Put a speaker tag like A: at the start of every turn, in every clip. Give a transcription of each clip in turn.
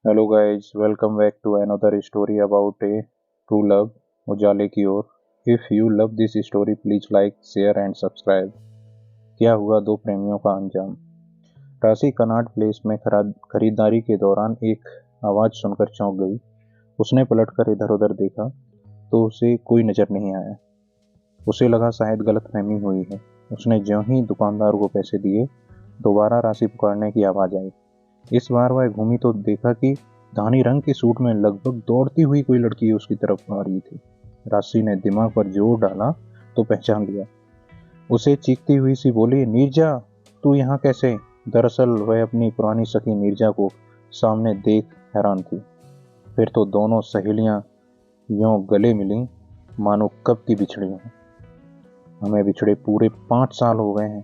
A: Hello guys, welcome back to another story about a true love, उजाले की ओर। If you love this story, please like, share and subscribe। क्या हुआ दो प्रेमियों का अंजाम। राशि कनॉट प्लेस में खरीदारी के दौरान एक आवाज सुनकर चौंक गई। उसने पलटकर इधर उधर देखा तो उसे कोई नजर नहीं आया। उसे लगा शायद गलतफहमी हुई है। उसने ज्यों ही दुकानदार को पैसे दिए, दोबारा राशि पुकारने की आवाज आई। इस बार वह घूमी तो देखा कि धानी रंग के सूट में लगभग दौड़ती हुई कोई लड़की उसकी तरफ आ रही थी। राशि ने दिमाग पर जोर डाला तो पहचान लिया। उसे चीखती हुई सी बोली, नीरजा, तू यहाँ कैसे? दरअसल वह अपनी पुरानी सखी नीरजा को सामने देख हैरान थी। फिर तो दोनों सहेलियां यों गले मिली मानो कब की बिछड़ी हों। हमें बिछड़े पूरे 5 साल हो गए हैं,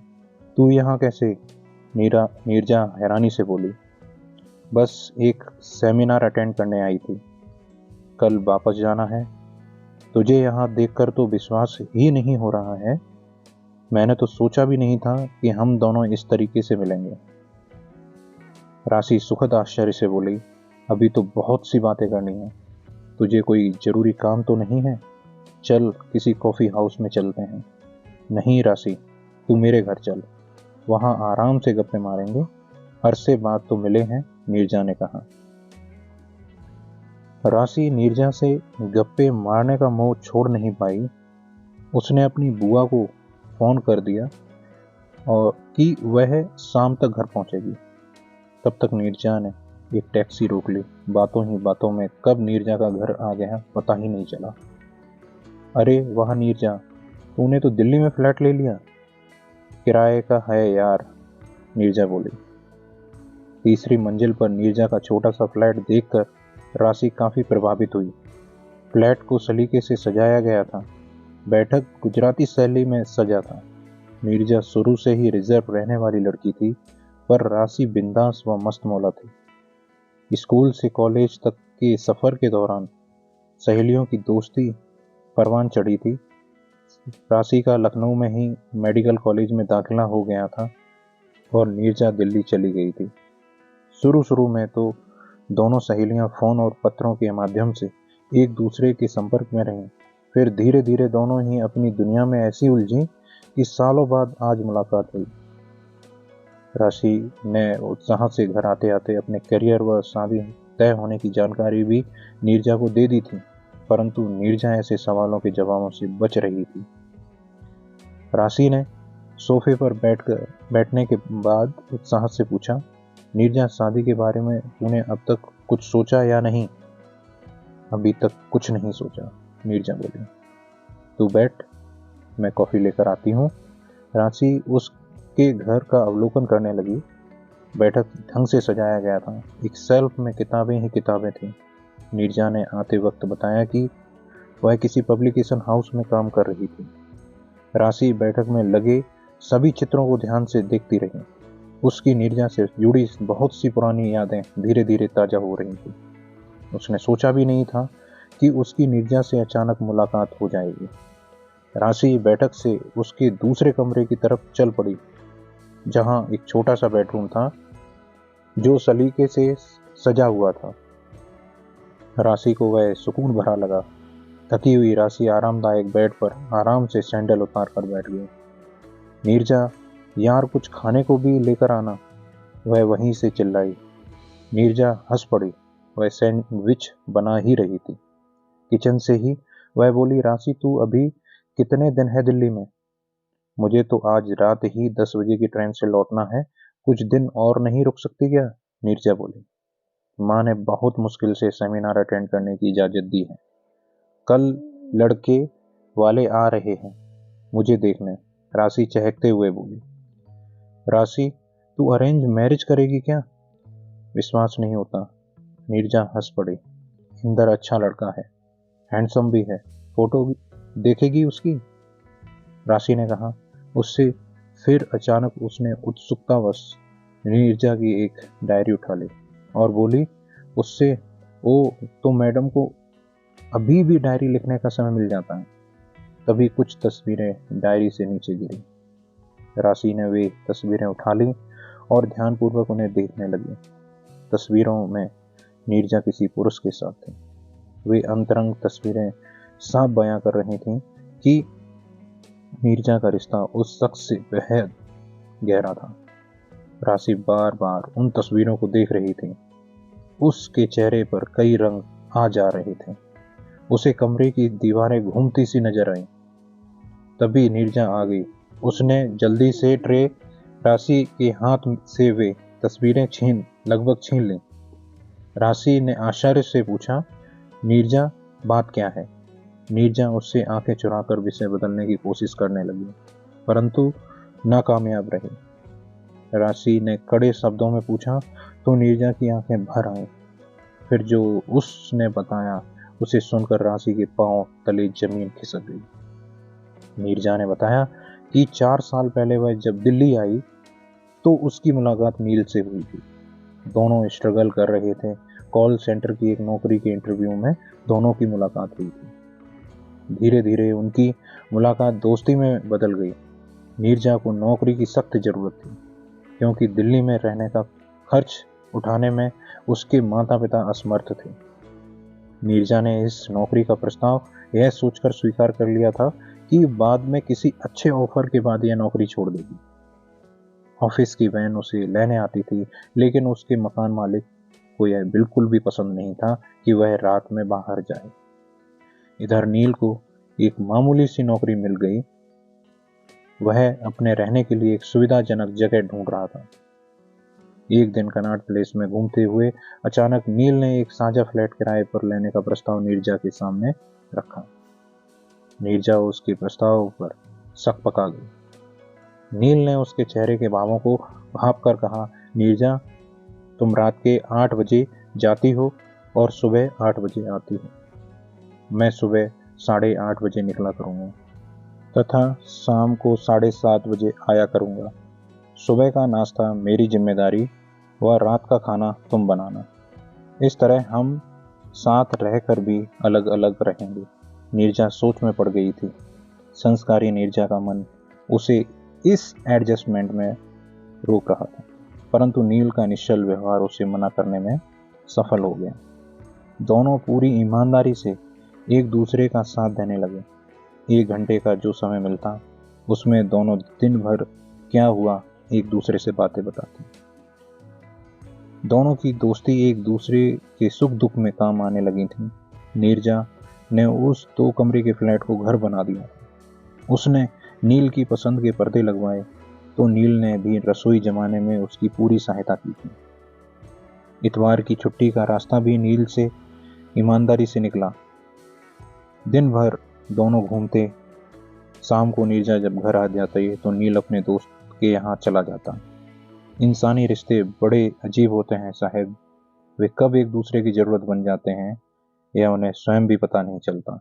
A: तू यहाँ कैसे? नीरजा हैरानी से बोली। बस एक सेमिनार अटेंड करने आई थी, कल वापस जाना है। तुझे यहाँ देखकर तो विश्वास ही नहीं हो रहा है। मैंने तो सोचा भी नहीं था कि हम दोनों इस तरीके से मिलेंगे। राशि सुखद आश्चर्य से बोली, अभी तो बहुत सी बातें करनी है। तुझे कोई जरूरी काम तो नहीं है? चल किसी कॉफी हाउस में चलते हैं। नहीं राशि, तू मेरे घर चल, वहां आराम से गप्पे मारेंगे। अरसे बाद तो मिले हैं, नीरजा ने कहा। राशि नीरजा से गप्पे मारने का मोह छोड़ नहीं पाई। उसने अपनी बुआ को फोन कर दिया और कि वह शाम तक घर पहुंचेगी। तब तक नीरजा ने एक टैक्सी रोक ली। बातों ही बातों में कब नीरजा का घर आ गया पता ही नहीं चला। अरे वाह नीरजा, तूने तो दिल्ली में फ्लैट ले लिया। किराए का है यार, नीरजा बोली। तीसरी मंजिल पर नीरजा का छोटा सा फ्लैट देखकर राशि काफी प्रभावित हुई। फ्लैट को सलीके से सजाया गया था। बैठक गुजराती शैली में सजा था। नीरजा शुरू से ही रिजर्व रहने वाली लड़की थी, पर राशि बिंदास व मस्त मौला थी। स्कूल से कॉलेज तक के सफर के दौरान सहेलियों की दोस्ती परवान चढ़ी थी। राशि का लखनऊ में ही मेडिकल कॉलेज में दाखिला हो गया था और नीरजा दिल्ली चली गई थी। शुरू शुरू में तो दोनों सहेलियां फोन और पत्रों के माध्यम से एक दूसरे के संपर्क में रहीं। फिर धीरे धीरे दोनों ही अपनी दुनिया में ऐसी उलझी कि सालों बाद आज मुलाकात हुई। राशि ने उत्साह से घर आते आते अपने करियर व शादी तय होने की जानकारी भी नीरजा को दे दी थी, परंतु नीरजा ऐसे सवालों के जवाबों से बच रही थी। राशि ने सोफे पर बैठने के बाद उत्साह से पूछा, नीरजा, शादी के बारे में तूने अब तक कुछ सोचा या नहीं? अभी तक कुछ नहीं सोचा, नीरजा बोली। तू बैठ, मैं कॉफी लेकर आती हूँ। राशि उसके घर का अवलोकन करने लगी। बैठक ढंग से सजाया गया था। एक शेल्फ में किताबें ही किताबें थीं। नीरजा ने आते वक्त बताया कि वह किसी पब्लिकेशन हाउस में काम कर रही थी। राशि बैठक में लगे सभी चित्रों को ध्यान से देखती रही। उसकी नीरजा से जुड़ी बहुत सी पुरानी यादें धीरे धीरे ताजा हो रही थी। उसने सोचा भी नहीं था कि उसकी नीरजा से अचानक मुलाकात हो जाएगी। राशि बैठक से उसके दूसरे कमरे की तरफ चल पड़ी, जहां एक छोटा सा बेडरूम था जो सलीके से सजा हुआ था। राशि को वह सुकून भरा लगा। थकी हुई राशि आरामदायक बेड पर आराम से सैंडल उतार कर बैठ गई। नीरजा, यार कुछ खाने को भी लेकर आना, वह वहीं से चिल्लाई। नीरजा हंस पड़ी। वह सैंडविच बना ही रही थी। किचन से ही वह बोली, राशि तू अभी कितने दिन है दिल्ली में? मुझे तो आज रात ही 10 बजे की ट्रेन से लौटना है। कुछ दिन और नहीं रुक सकती क्या? नीरजा बोली। माँ ने बहुत मुश्किल से सेमिनार अटेंड करने की इजाजत दी है। कल लड़के वाले आ रहे हैं मुझे देखने, राशि चहकते हुए बोली। राशि, तू अरेंज मैरिज करेगी क्या? विश्वास नहीं होता, नीरजा हंस पड़ी। इंदर अच्छा लड़का है, हैंडसम भी है, फोटो देखेगी उसकी? राशि ने कहा। उससे फिर अचानक उसने उत्सुकतावश नीरजा की एक डायरी उठा ली और बोली उससे, ओ तो मैडम को अभी भी डायरी लिखने का समय मिल जाता है। तभी कुछ तस्वीरें डायरी से नीचे गिरी। राशि ने वे तस्वीरें उठा ली और ध्यानपूर्वक उन्हें देखने लगी। तस्वीरों में नीरजा किसी पुरुष के साथ थी। वे अंतरंग तस्वीरें साफ बयां कर रही थीं कि नीरजा का रिश्ता उस शख्स से बेहद गहरा था। राशि बार बार उन तस्वीरों को देख रही थी। उसके चेहरे पर कई रंग आ जा रहे थे। उसे कमरे की दीवारें घूमती सी नजर आई। तभी नीरजा आ गई। उसने जल्दी से ट्रे राशि के हाथ से वे तस्वीरें लगभग छीन ली। राशि ने आश्चर्य से पूछा, नीरजा, बात क्या है? नीरजा उससे आंखें चुराकर विषय बदलने की कोशिश करने लगी, परंतु नाकामयाब रही। राशि ने कड़े शब्दों में पूछा तो नीरजा की आंखें भर आईं। फिर जो उसने बताया उसे सुनकर राशि के पांव तले जमीन खिसक गई। नीरजा ने बताया कि 4 साल पहले वह जब दिल्ली आई तो उसकी मुलाकात नील से हुई थी। दोनों स्ट्रगल कर रहे थे। कॉल सेंटर की एक नौकरी के इंटरव्यू में दोनों की मुलाकात हुई थी। धीरे धीरे उनकी मुलाकात दोस्ती में बदल गई। नीरजा को नौकरी की सख्त जरूरत थी, क्योंकि दिल्ली में रहने का खर्च उठाने में उसके माता पिता असमर्थ थे। नीरजा ने इस नौकरी का प्रस्ताव यह सोचकर स्वीकार कर लिया था कि बाद में किसी अच्छे ऑफर के बाद यह नौकरी छोड़ देगी। ऑफिस की वैन उसे लेने आती थी, लेकिन उसके मकान मालिक को यह बिल्कुल भी पसंद नहीं था कि वह रात में बाहर जाए। इधर नील को एक मामूली सी नौकरी मिल गई। वह अपने रहने के लिए एक सुविधाजनक जगह ढूंढ रहा था। एक दिन कनॉट प्लेस में घूमते हुए अचानक नील ने एक साझा फ्लैट किराए पर लेने का प्रस्ताव नीरजा के सामने रखा। नीरजा उसके प्रस्ताव पर शक पका गई। नील ने उसके चेहरे के भावों को भांप कर कहा, नीरजा, तुम रात के 8 बजे जाती हो और सुबह 8 बजे आती हो। मैं सुबह 8:30 बजे निकला करूंगा तथा शाम को 7:30 बजे आया करूंगा। सुबह का नाश्ता मेरी जिम्मेदारी व रात का खाना तुम बनाना। इस तरह हम साथ रहकर भी अलग अलग रहेंगे। नीरजा सोच में पड़ गई थी। संस्कारी नीरजा का मन उसे इस एडजस्टमेंट में रोक रहा था, परंतु नील का निश्चल व्यवहार उसे मना करने में सफल हो गया। दोनों पूरी ईमानदारी से एक दूसरे का साथ देने लगे। 1 घंटे का जो समय मिलता उसमें दोनों दिन भर क्या हुआ एक दूसरे से बातें बताते। दोनों की दोस्ती एक दूसरे के सुख दुख में काम आने लगी थी। नीरजा ने उस 2 कमरे के फ्लैट को घर बना दिया। उसने नील की पसंद के पर्दे लगवाए तो नील ने भी रसोई जमाने में उसकी पूरी सहायता की थी। इतवार की छुट्टी का रास्ता भी नील से ईमानदारी से निकला। दिन भर दोनों घूमते। शाम को नीरजा जब घर आ जाती तो नील अपने दोस्त के यहाँ चला जाता। इंसानी रिश्ते बड़े अजीब होते हैं साहब। वे कब एक दूसरे की जरूरत बन जाते हैं यह उन्हें स्वयं भी पता नहीं चलता।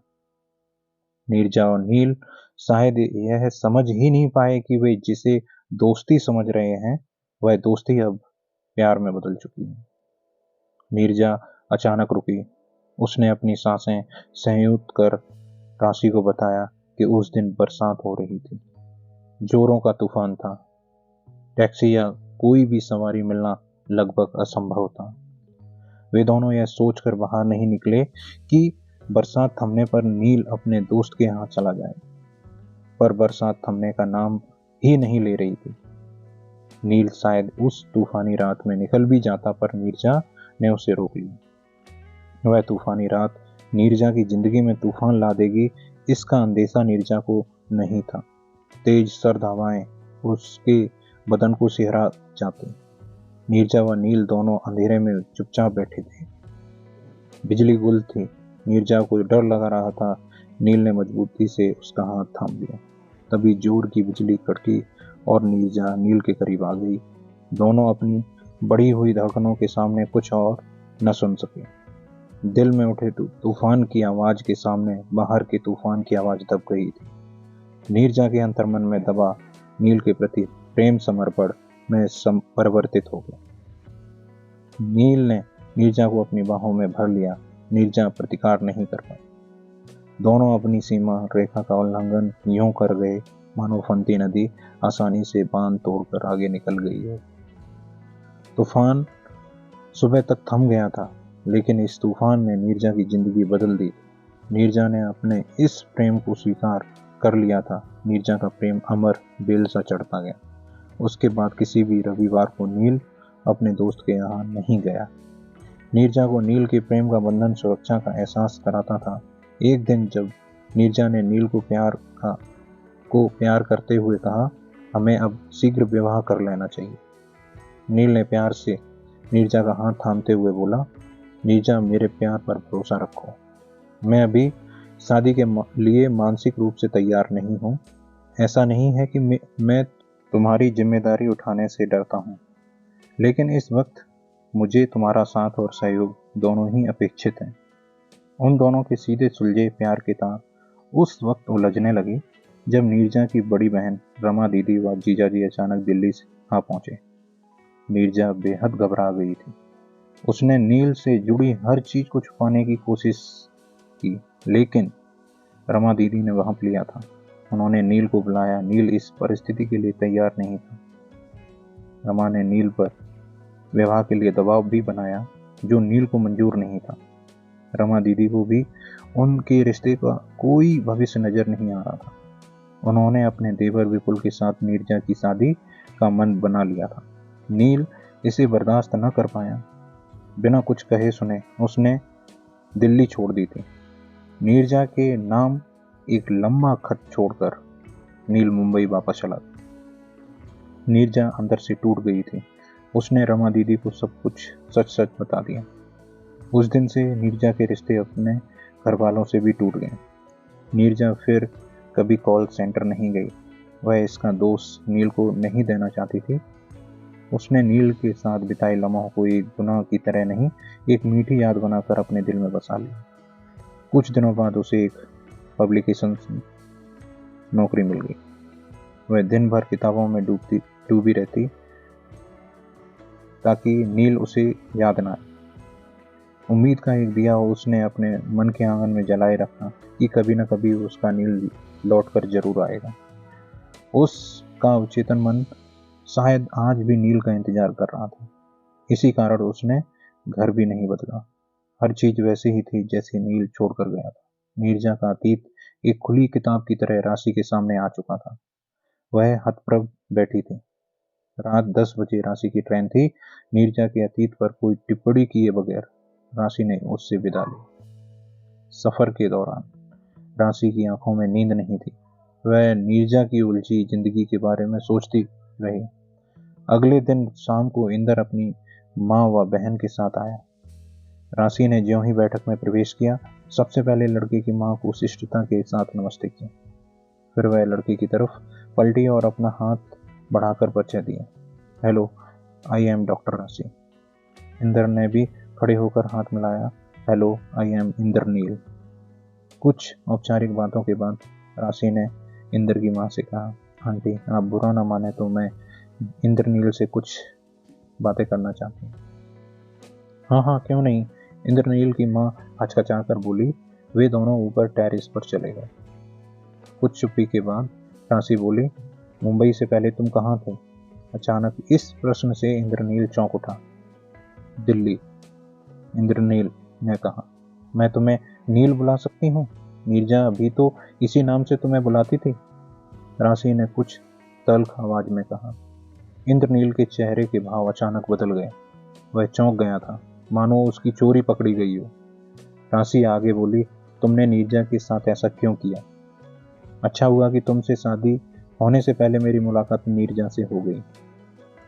A: नीरजा और नील शायद यह समझ ही नहीं पाए कि वे जिसे दोस्ती समझ रहे हैं वह दोस्ती अब प्यार में बदल चुकी है। नीरजा अचानक रुकी। उसने अपनी सांसें संयुक्त कर राशि को बताया कि उस दिन बरसात हो रही थी। जोरों का तूफान था। टैक्सी या कोई भी सवारी मिलना लगभग असंभव था। वे दोनों यह सोचकर बाहर नहीं निकले कि बरसात थमने पर नील अपने दोस्त के यहाँ चला जाए, पर बरसात थमने का नाम ही नहीं ले रही थी। नील शायद उस तूफानी रात में निकल भी जाता, पर नीरजा ने उसे रोक लिया। वह तूफानी रात नीरजा की जिंदगी में तूफान ला देगी, इसका अंदेशा नीरजा को नहीं था। तेज सर्द हवाएं उसके बदन को सिहरा जाते। नीरजा व नील दोनों अंधेरे में चुपचाप बैठे थे। बिजली गुल थी। नीरजा को डर लगा रहा था। नील ने मजबूती से उसका हाथ थाम लिया। तभी जोर की बिजली कड़की और नीरजा नील के करीब आ गई। दोनों अपनी बढ़ी हुई धड़कनों के सामने कुछ और न सुन सके। दिल में उठे तूफान की आवाज के सामने बाहर के तूफान की आवाज दब गई थी। नीरजा के अंतर्मन में दबा नील के प्रति प्रेम समर्पण में परिवर्तित हो गया। नील ने नीरजा को अपनी बाहों में भर लिया। नीरजा प्रतिकार नहीं कर पाई। दोनों अपनी सीमा रेखा का उल्लंघन यूं कर गए मानो फंती नदी आसानी से बांध तोड़कर आगे निकल गई है। तूफान सुबह तक थम गया था। लेकिन इस तूफान ने नीरजा की जिंदगी बदल दी। नीरजा ने अपने इस प्रेम को स्वीकार कर लिया था। नीरजा का प्रेम अमर बेल सा चढ़ता गया। उसके बाद किसी भी रविवार को नील अपने दोस्त के यहाँ नहीं गया। नीरजा को नील के प्रेम का बंधन सुरक्षा का एहसास कराता था। एक दिन जब नीरजा ने नील को प्यार करते हुए कहा, हमें अब शीघ्र विवाह कर लेना चाहिए। नील ने प्यार से नीरजा का हाथ थामते हुए बोला, नीरजा मेरे प्यार पर भरोसा रखो। मैं अभी शादी के लिए मानसिक रूप से तैयार नहीं हूँ। ऐसा नहीं है कि मैं तुम्हारी जिम्मेदारी उठाने से डरता हूँ, लेकिन इस वक्त मुझे तुम्हारा साथ और सहयोग दोनों ही अपेक्षित हैं। उन दोनों के सीधे सुलझे प्यार के तार उस वक्त उलझने लगे जब नीरजा की बड़ी बहन रमा दीदी व जीजा जी अचानक दिल्ली से आ पहुंचे। नीरजा बेहद घबरा गई थी। उसने नील से जुड़ी हर चीज को छुपाने की कोशिश की, लेकिन रमा दीदी ने वहां लिया था। उन्होंने नील को बुलाया। नील इस परिस्थिति के लिए तैयार नहीं था। रमा ने नील पर विवाह के लिए दबाव भी बनाया, जो नील को मंजूर नहीं था। रमा दीदी को भी उनके रिश्ते का कोई भविष्य नजर नहीं आ रहा था। उन्होंने अपने देवर विपुल के साथ नीरजा की शादी का मन बना लिया था। नील इसे बर्दाश्त न कर पाया। बिना कुछ कहे सुने उसने दिल्ली छोड़ दी थी। नीरजा के नाम एक लंबा खत छोड़कर नील मुंबई वापस चला। नीरजा अंदर से टूट गई थी। उसने रमा दीदी को सब कुछ सच सच बता दिया। उस दिन से नीरजा के रिश्ते अपने घर वालों से भी टूट गए। नीरजा फिर कभी कॉल सेंटर नहीं गई। वह इसका दोष नील को नहीं देना चाहती थी। उसने नील के साथ बिताए लम्हों को एक गुनाह की तरह नहीं, एक मीठी याद बनाकर अपने दिल में बसा लिया। कुछ दिनों बाद उसे एक पब्लिकेशन नौकरी मिल गई। वह दिन भर किताबों में डूबी रहती ताकि नील उसे याद ना आए। उम्मीद का एक दिया उसने अपने मन के आंगन में जलाए रखा कि कभी न कभी उसका नील लौटकर जरूर आएगा। उसका अवचेतन मन शायद आज भी नील का इंतजार कर रहा था। इसी कारण उसने घर भी नहीं बदला। हर चीज वैसी ही थी जैसे नील छोड़कर गया था। नीरजा का अतीत एक खुली किताब की तरह राशि के सामने आ चुका था। वह हतप्रभ बैठी थी। रात 10 बजे राशि की ट्रेन थी। नीरजा के अतीत पर कोई टिप्पणी किए बगैर राशि ने उससे विदा ली। सफर के दौरान राशि की आंखों में नींद नहीं थी। वह नीरजा की उलझी जिंदगी के बारे में सोचती रही। अगले दिन शाम को इंदर अपनी माँ व बहन के साथ आया। राशि ने ज्यों ही बैठक में प्रवेश किया, सबसे पहले लड़के की माँ को शिष्टता के साथ नमस्ते किया। फिर वह लड़के की तरफ पलटी और अपना हाथ बढ़ाकर परिचय दिया। हेलो, आई एम डॉक्टर राशि। इंदर ने भी खड़े होकर हाथ मिलाया। हेलो, आई एम इंदर नील। कुछ औपचारिक बातों के बाद राशि ने इंदर की माँ से कहा, आंटी आप बुरा ना माने तो मैं इंदर नील से कुछ बातें करना चाहती हूँ। हाँ हाँ क्यों नहीं, इंदर नील की माँ हचकचाकर बोली। वे दोनों ऊपर टेरेस पर चले गए। कुछ चुप्पी के बाद राशि बोली, मुंबई से पहले तुम कहाँ थे? अचानक इस प्रश्न से इंद्रनील चौंक उठा। दिल्ली, इंद्रनील ने कहा। मैं तुम्हें नील बुला सकती हूँ? नीरजा भी तो इसी नाम से तुम्हें बुलाती थी। राशि ने कुछ तल्ख आवाज में कहा। इंद्रनील के चेहरे के भाव अचानक बदल गए। वह चौंक गया था, मानो उसकी चोरी पकड़ी गई हो। राशि आगे बोली, तुमने नीरजा के साथ ऐसा क्यों किया? अच्छा हुआ कि तुमसे शादी होने से पहले मेरी मुलाकात नीरजा से हो गई।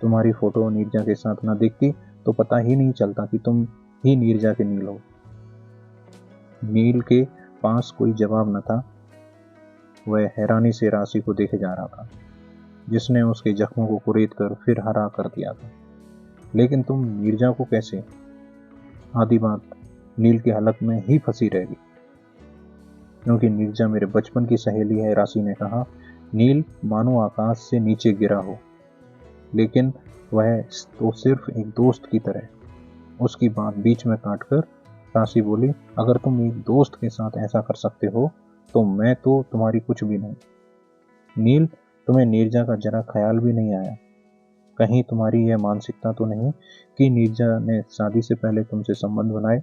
A: तुम्हारी फोटो नीरजा के साथ ना दिखती तो पता ही नहीं चलता कि तुम ही नीरजा के नील हो। नील के पास कोई जवाब न था। वह हैरानी से राशि को देखे जा रहा था, जिसने उसके जख्मों को कुरेद कर फिर हरा कर दिया था। लेकिन तुम नीरजा को कैसे? आधी बात नील के हलक में ही फंसी रहेगी, क्योंकि नीरजा मेरे बचपन की सहेली है। राशि ने कहा। नील मानो आकाश से नीचे गिरा हो, लेकिन वह तो सिर्फ एक दोस्त की तरह। उसकी बात बीच में काटकर राशि बोली, अगर तुम एक दोस्त के साथ ऐसा कर सकते हो तो मैं तो तुम्हारी कुछ भी नहीं। नील, तुम्हें नीरजा का जरा ख्याल भी नहीं आया? कहीं तुम्हारी यह मानसिकता तो नहीं कि नीरजा ने शादी से पहले तुमसे संबंध बनाए?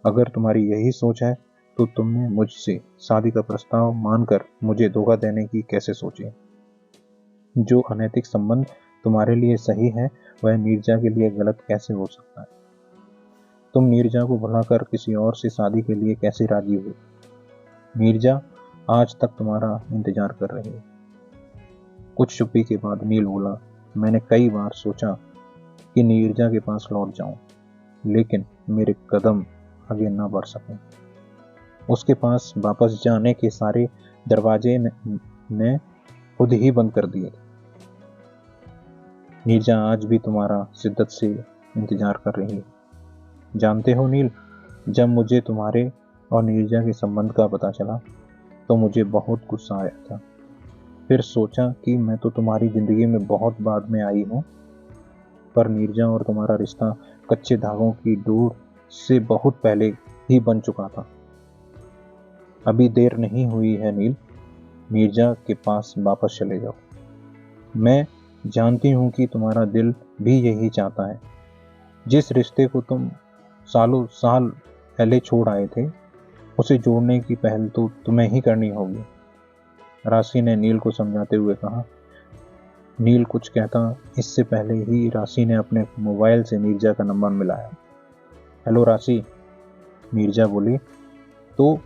A: अगर तुम्हारी यही सोच है तो तुमने मुझसे शादी का प्रस्ताव मानकर मुझे धोखा देने की कैसे सोची? जो अनैतिक संबंध तुम्हारे लिए सही है वह नीरजा के लिए गलत कैसे हो सकता है? तुम नीरजा को भुलाकर किसी और से शादी के लिए कैसे राजी हुए? नीरजा आज तक तुम्हारा इंतजार कर रही है। कुछ चुप्पी के बाद नील बोला, मैंने कई बार सोचा कि नीरजा के पास लौट जाऊं, लेकिन मेरे कदम आगे ना बढ़ सके। उसके पास वापस जाने के सारे दरवाजे ने खुद ही बंद कर दिए। नीरजा आज भी तुम्हारा शिद्दत से इंतजार कर रही है। जानते हो नील, जब मुझे तुम्हारे और नीरजा के संबंध का पता चला तो मुझे बहुत गुस्सा आया था। फिर सोचा कि मैं तो तुम्हारी जिंदगी में बहुत बाद में आई हूं, पर नीरजा और तुम्हारा रिश्ता कच्चे धागों की डोर से बहुत पहले ही बन चुका था। अभी देर नहीं हुई है नील, नीरजा के पास वापस चले जाओ। मैं जानती हूं कि तुम्हारा दिल भी यही चाहता है। जिस रिश्ते को तुम सालों साल पहले छोड़ आए थे, उसे जोड़ने की पहल तो तुम्हें ही करनी होगी, राशि ने नील को समझाते हुए कहा। नील कुछ कहता इससे पहले ही राशि ने अपने मोबाइल से नीरजा का नंबर मिलाया। हेलो राशि, नीरजा बोली। तो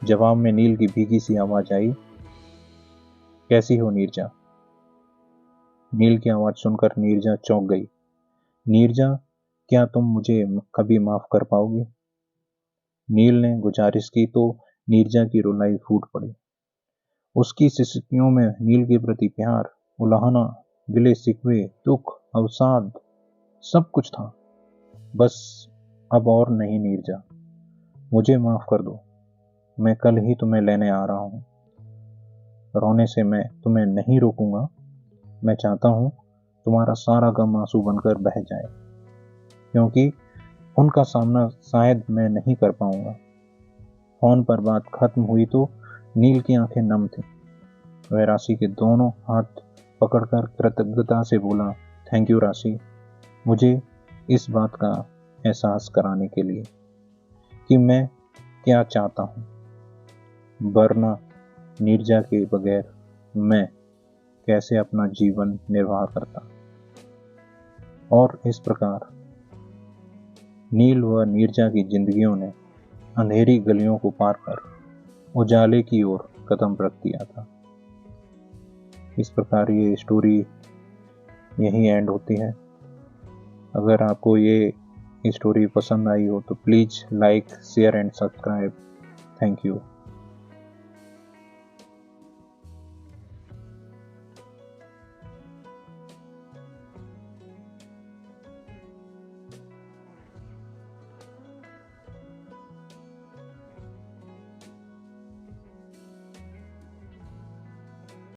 A: जवाब में नील की भीगी सी आवाज आई, कैसी हो नीरजा? नील की आवाज सुनकर नीरजा चौंक गई। नीरजा, क्या तुम मुझे कभी माफ कर पाओगी? नील ने गुजारिश की तो नीरजा की रुलाई फूट पड़ी। उसकी सिसकियों में नील के प्रति प्यार, उलाहना, गिले शिकवे, दुख, अवसाद सब कुछ था। बस अब और नहीं नीरजा, मुझे माफ कर दो। मैं कल ही तुम्हें लेने आ रहा हूं। रोने से मैं तुम्हें नहीं रोकूंगा। मैं चाहता हूं तुम्हारा सारा गम आंसू बनकर बह जाए, क्योंकि उनका सामना शायद मैं नहीं कर पाऊंगा। फोन पर बात खत्म हुई तो नील की आंखें नम थीं। वह राशि के दोनों हाथ पकड़कर कृतज्ञता से बोला, थैंक यू राशि, मुझे इस बात का एहसास कराने के लिए कि मैं क्या चाहता हूं, वरना नीरजा के बगैर मैं कैसे अपना जीवन निर्वाह करता। और इस प्रकार नील व नीरजा की जिंदगियों ने अंधेरी गलियों को पार कर उजाले की ओर कदम रख दिया था। इस प्रकार ये स्टोरी यहीं एंड होती है। अगर आपको ये स्टोरी पसंद आई हो तो please like, share and subscribe. Thank you.